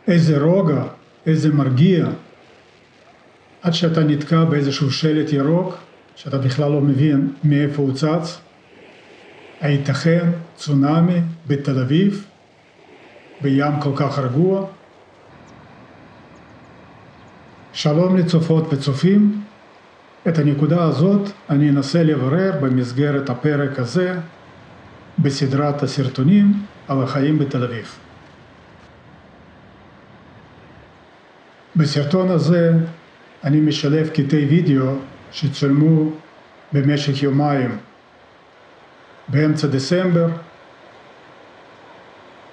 איזה רוגע, איזה מרגיע, עד שאתה נתקע באיזשהו שלט ירוק, שאתה בכלל לא מבין מאיפה הוא צץ. הייתכן צונאמי בתל אביב, בים כל כך רגוע? שלום לצופות וצופים, את הנקודה הזאת אני אנסה לברר במסגרת הפרק הזה בסדרת הסרטונים על החיים בתל אביב. בסרטון הזה אני משלב קטעי וידאו שצולמו במשך יומיים באמצע דצמבר.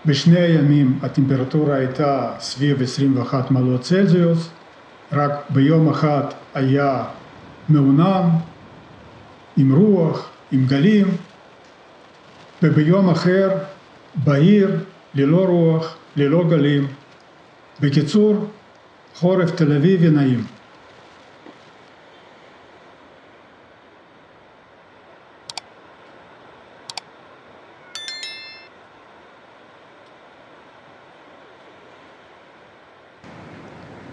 בשני הימים הטמפרטורה הייתה סביב 21 מעלות צלזיוס, רק ביום אחד היה מעונן, עם רוח, עם גלים, וביום אחר בעיר ללא רוח, ללא גלים. בקיצור, חורף תל אביבי נעים.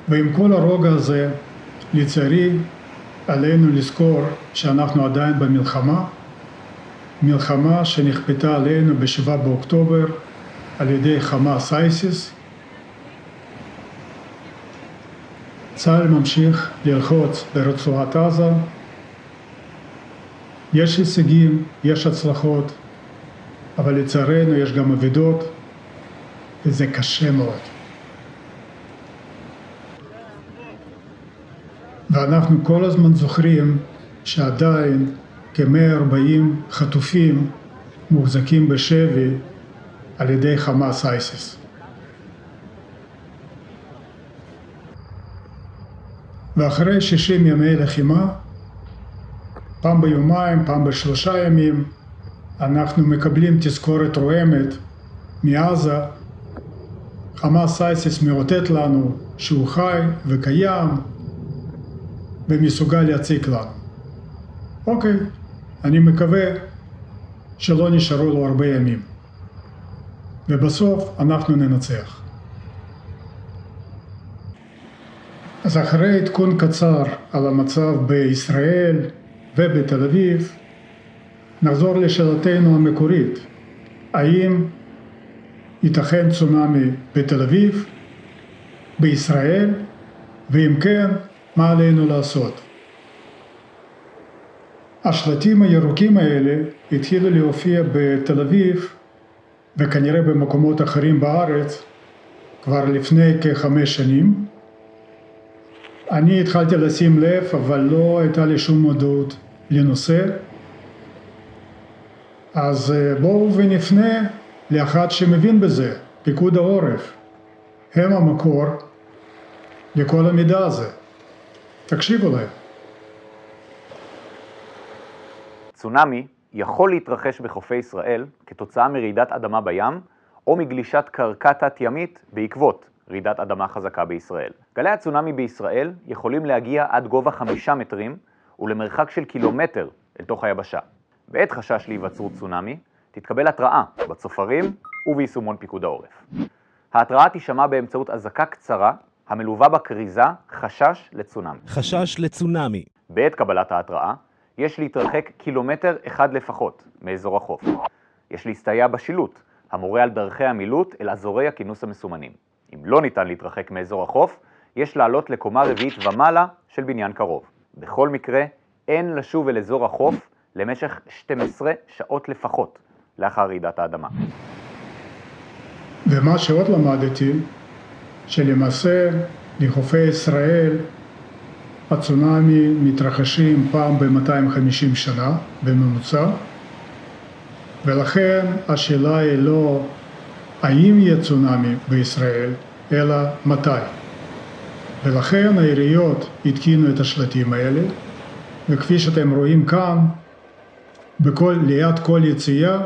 ועם כל הרוגע הזה, לצערי, עלינו לזכור שאנחנו עדיין במלחמה, מלחמה שנכפתה עלינו ב-7 באוקטובר על ידי חמאס אייסיס. צה"ל ממשיך ללחוץ ברצועת עזה, יש הישגים, יש הצלחות, אבל לצערנו יש גם אבדות, וזה קשה מאוד. ואנחנו כל הזמן זוכרים שעדיין כ-140 חטופים מוחזקים בשבי על ידי חמאס אייסיס. ואחרי 60 ימי לחימה, פעם ביומיים, פעם בשלושה ימים, אנחנו מקבלים תזכורת רועמת מעזה. חמאס אייסיס מאותת לנו שהוא חי וקיים ומסוגל להציק לנו. אוקיי, אני מקווה שלא נשארו לו הרבה ימים. ובסוף אנחנו ננצח. אז אחרי עדכון קצר על המצב בישראל ובתל אביב, נחזור לשאלתנו המקורית. האם ייתכן צונאמי בתל אביב, בישראל, ואם כן, מה עלינו לעשות? השלטים הירוקים האלה התחילו להופיע בתל אביב וכנראה במקומות אחרים בארץ כבר לפני כ5 שנים. אני התחלתי לשים לב, אבל לא הייתה לי שום מודעות לנושא. אז בואו ונפנה לאחד שמבין בזה, פיקוד העורף. הם המקור לכל המידע הזה. תקשיבו להם. צונאמי יכול להתרחש בחופי ישראל כתוצאה מרעידת אדמה בים או מגלישת קרקע תת-ימית בעקבות רעידת אדמה חזקה בישראל. גלי הצונאמי בישראל יכולים להגיע עד גובה 5 מטרים ולמרחק של קילומטר אל תוך היבשה. בעת חשש להיווצרות צונאמי תתקבל התראה בצופרים וביישומון פיקוד העורף. ההתראה תישמע באמצעות אזעקה קצרה המלווה בכריזה חשש לצונאמי. חשש לצונאמי. בעת קבלת ההתראה יש להתרחק 1 קילומטר לפחות מאזור החוף. יש להסתייע בשילוט המורה על דרכי המילוט אל אזורי הכינוס המסומנים. אם לא ניתן להתרחק מאזור החוף, יש לעלות לקומה רביעית ומעלה של בניין קרוב. בכל מקרה, אין לשוב אל אזור החוף למשך 12 שעות לפחות לאחר רעידת האדמה. ומה שעוד למדתי, שלמעשה לחופי ישראל הצונאמי מתרחשים פעם ב-250 שנה בממוצע, ולכן השאלה היא לא האם יהיה צונאמי בישראל, אלא מתי. ולכן העיריות התקינו את השלטים האלה, וכפי שאתם רואים כאן, ליד כל יציאה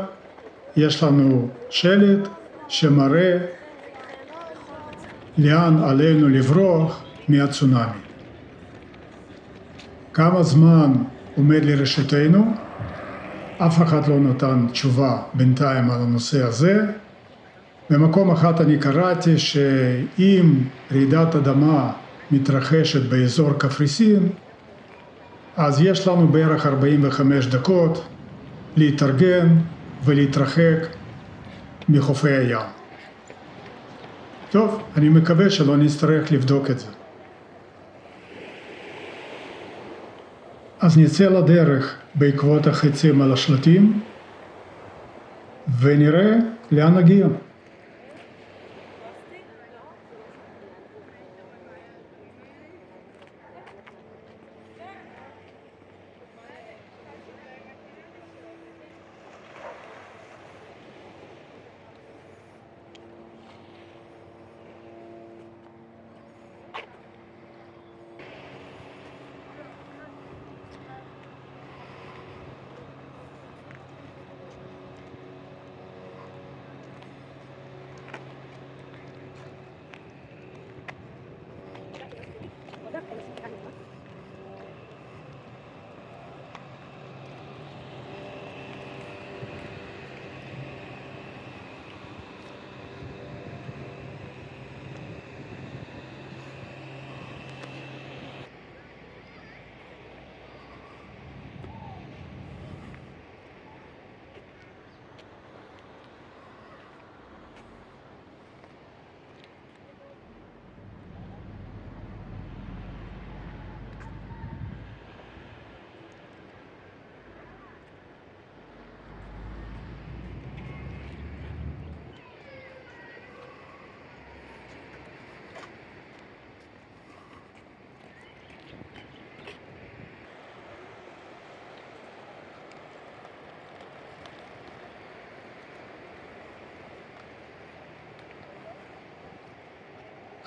יש לנו שלט שמראה לאן עלינו לברוח מהצונאמי. כמה זמן עומד לרשותנו? אף אחד לא נתן תשובה בינתיים על הנושא הזה, במקום אחד אני קראתי שאם רעידת אדמה מתרחשת באזור קפריסין, אז יש לנו בערך 45 דקות להתארגן ולהתרחק מחופי הים. טוב, אני מקווה שלא נצטרך לבדוק את זה. אז נצא לדרך בעקבות החיצים על השלטים ונראה לאן נגיע.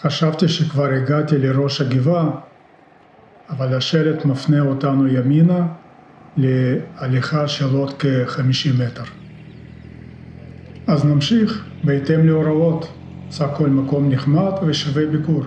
חשבתי שכבר הגעתי לראש הגבעה, אבל השלט מפנה אותנו ימינה להליכה של עוד כ-50 מטר. אז נמשיך בהתאם להוראות, סך הכל מקום נחמד ושווה ביקור.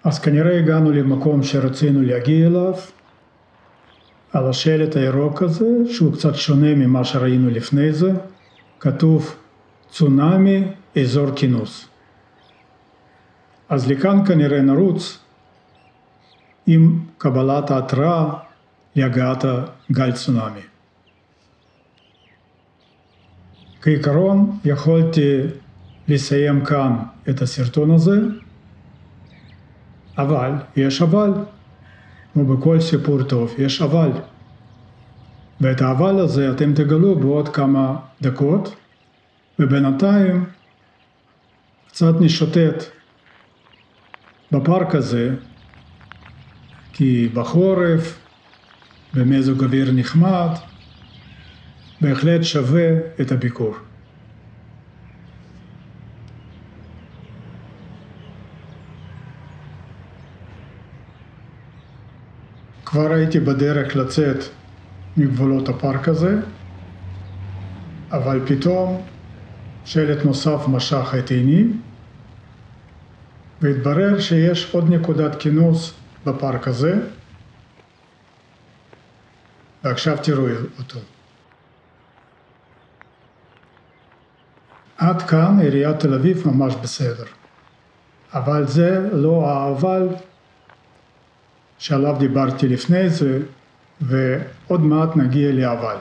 אז כנראה הגענו למקום שרצינו להגיע אליו, על השלט הירוק הזה, שהוא קצת שונה ממה שראינו לפני זה, כתוב צונאמי אזור כינוס. אז לכאן כנראה נרוץ עם קבלת ההתראה להגעת הגל צונאמי. כעיקרון יכולתי לסיים כאן את הסרטון הזה, אבל יש אבל, כמו בכל סיפור טוב, יש אבל. ואת האבל הזה אתם תגלו בעוד כמה דקות, ובינתיים קצת נשוטט בפארק הזה, כי בחורף, במזג אוויר נחמד, בהחלט שווה את הביקור. כבר הייתי בדרך לצאת מגבולות הפארק הזה, אבל פתאום שלט נוסף משך את עיני, והתברר שיש עוד נקודת כינוס בפארק הזה, ועכשיו תראו אותו. עד כאן עיריית תל אביב ממש בסדר, אבל זה לא האבל שעליו דיברתי לפני זה, ועוד מעט נגיע לאבל.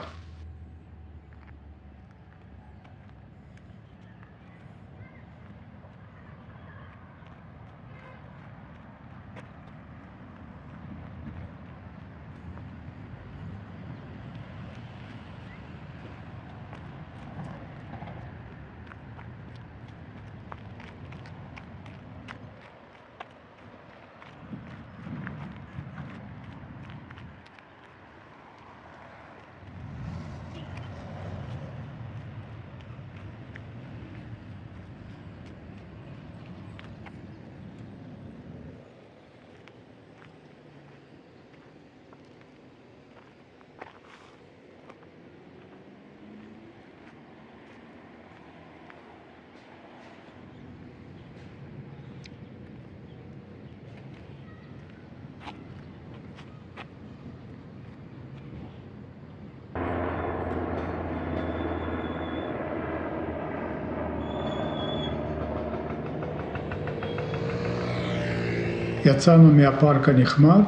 יצאנו מהפארק הנחמד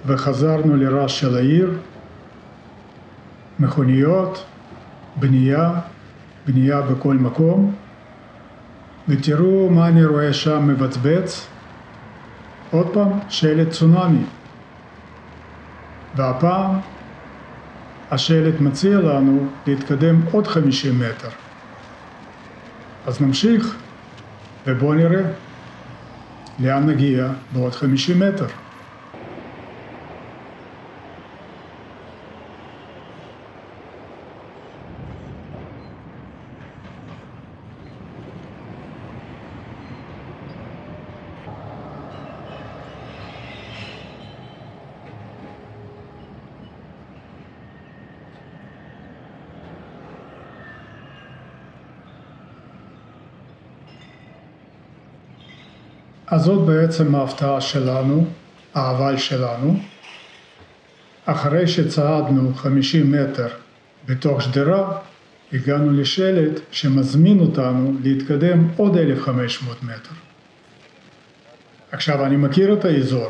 וחזרנו לרעש של העיר, מכוניות, בנייה בכל מקום, ותראו מה אני רואה שם מבצבץ, עוד פעם שלט צונאמי, והפעם השלט מציע לנו להתקדם עוד 50 מטר. אז נמשיך ובואו נראה לאן נגיע בעוד 50 מטר. אז זאת בעצם ההפתעה שלנו, האבל שלנו. אחרי שצעדנו 50 מטר בתוך שדרה, הגענו לשלט שמזמין אותנו להתקדם עוד 1,500 מטר. עכשיו אני מכיר את האזור.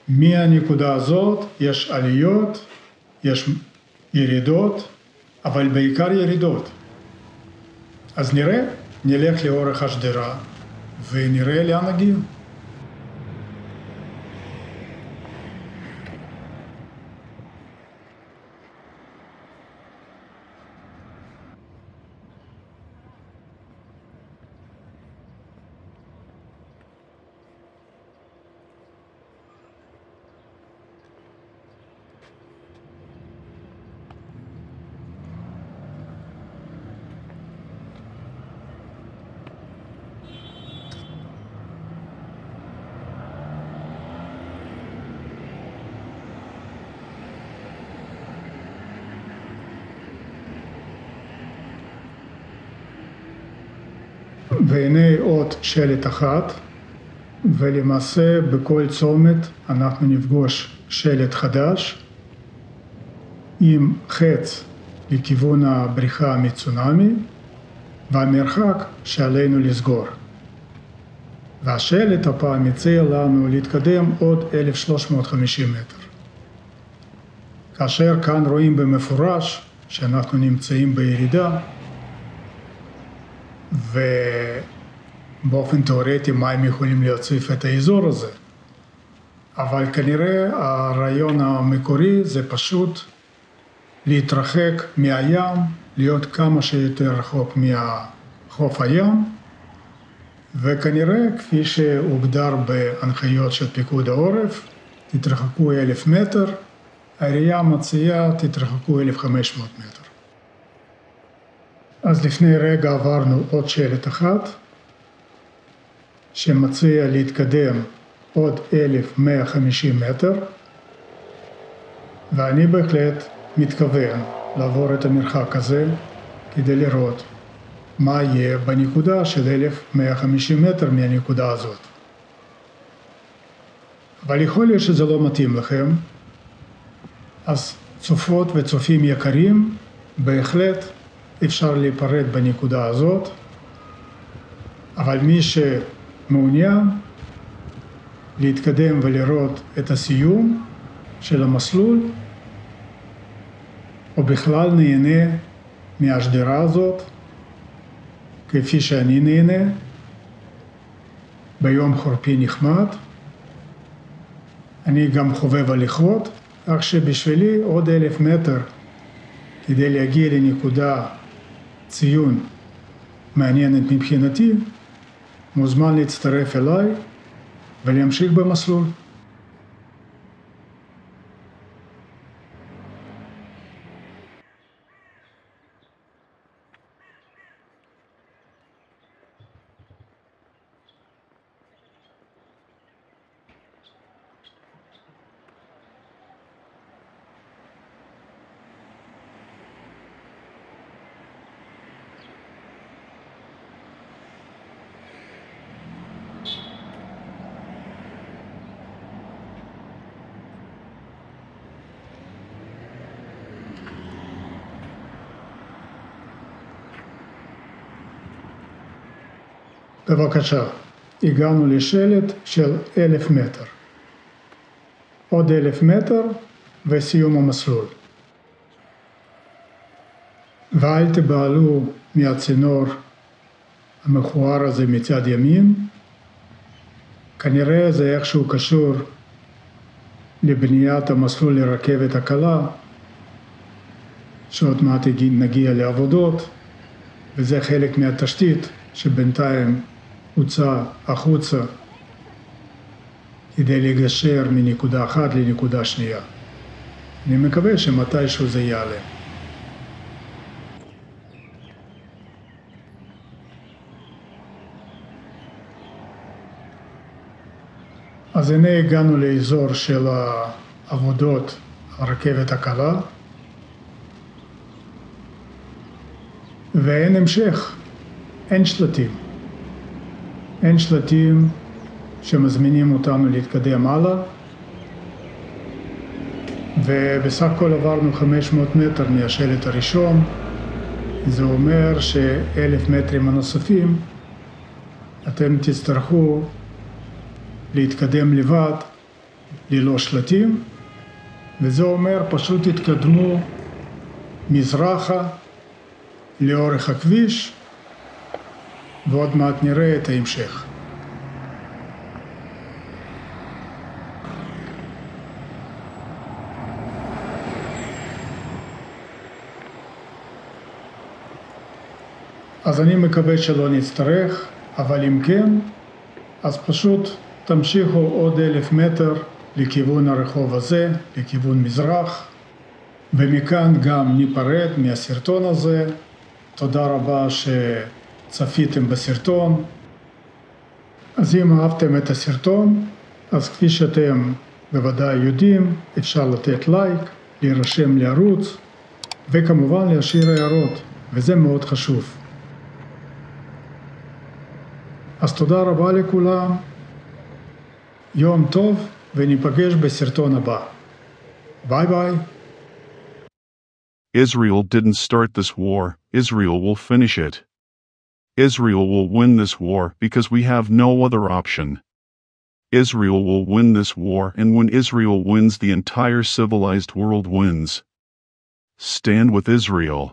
מהנקודה הזאת יש עליות, יש ירידות, אבל בעיקר ירידות. אז נלך לאורך השדרה ונראה לאן נגיע. והנה עוד שלט אחת, ולמעשה בכל צומת אנחנו נפגוש שלט חדש עם חץ לכיוון הבריחה מצונאמי והמרחק שעלינו לסגור. והשלט הפעם מציע לנו להתקדם עוד 1,350 מטר. כאשר כאן רואים במפורש שאנחנו נמצאים בירידה, ובאופן תיאורטי מים יכולים להציף את האזור הזה. אבל כנראה הרעיון המקורי זה פשוט להתרחק מהים, להיות כמה שיותר רחוק מחוף הים, וכנראה כפי שהוגדר בהנחיות של פיקוד העורף, תתרחקו 1,000 מטר, העירייה מציעה תתרחקו 1,500 מטר. אז לפני רגע עברנו עוד שלט אחת, שמציע להתקדם עוד 1,150 מטר, ואני בהחלט מתכוון לעבור את המרחק הזה כדי לראות מה יהיה בנקודה של 1,150 מטר מהנקודה הזאת. אבל יכול להיות שזה לא מתאים לכם, אז צופות וצופים יקרים, בהחלט אפשר להיפרד בנקודה הזאת, אבל מי שמעוניין להתקדם ולראות את הסיום של המסלול, או בכלל נהנה מהשדרה הזאת, כפי שאני נהנה, ביום חורפי נחמד. אני גם חובב הליכות, כך שבשבילי עוד 1,000 מטר כדי להגיע לנקודה ציון מעניינת מבחינתי, מוזמן להצטרף אליי ולהמשיך במסלול. בבקשה, הגענו לשלט של 1,000 מטר. עוד 1,000 מטר וסיום המסלול. ואל תבעלו מהצינור המכוער הזה מצד ימין. כנראה זה איכשהו קשור לבניית המסלול לרכבת הקלה, שעוד מעט נגיע לעבודות, וזה חלק מהתשתית שבינתיים הוצא החוצה כדי לגשר מנקודה אחת לנקודה שנייה. אני מקווה שמתישהו זה יעלה. אז הנה הגענו לאזור של העבודות הרכבת הקלה, ואין המשך, אין שלטים. אין שלטים שמזמינים אותנו להתקדם הלאה, ובסך הכל עברנו 500 מטר מהשלט הראשון. זה אומר ש1,000 מטרים הנוספים אתם תצטרכו להתקדם לבד ללא שלטים, וזה אומר פשוט תתקדמו מזרחה לאורך הכביש, ועוד מעט נראה את ההמשך. אז אני מקווה שלא נצטרך, אבל אם כן, אז פשוט תמשיכו עוד 1,000 מטר לכיוון הרחוב הזה, לכיוון מזרח, ומכאן גם ניפרד מהסרטון הזה. תודה רבה שצפיתם בסרטון. אז אם אהבתם את הסרטון, אז כפי שאתם בוודאי יודעים, אפשר לתת לייק, להירשם לערוץ, וכמובן להשאיר הערות, וזה מאוד חשוב. אז תודה רבה לכולם, יום טוב, וניפגש בסרטון הבא. ביי ביי. Israel didn't start this war, Israel will finish it. Israel will win this war because we have no other option. Israel will win this war, and when Israel wins, the entire civilized world wins. Stand with Israel.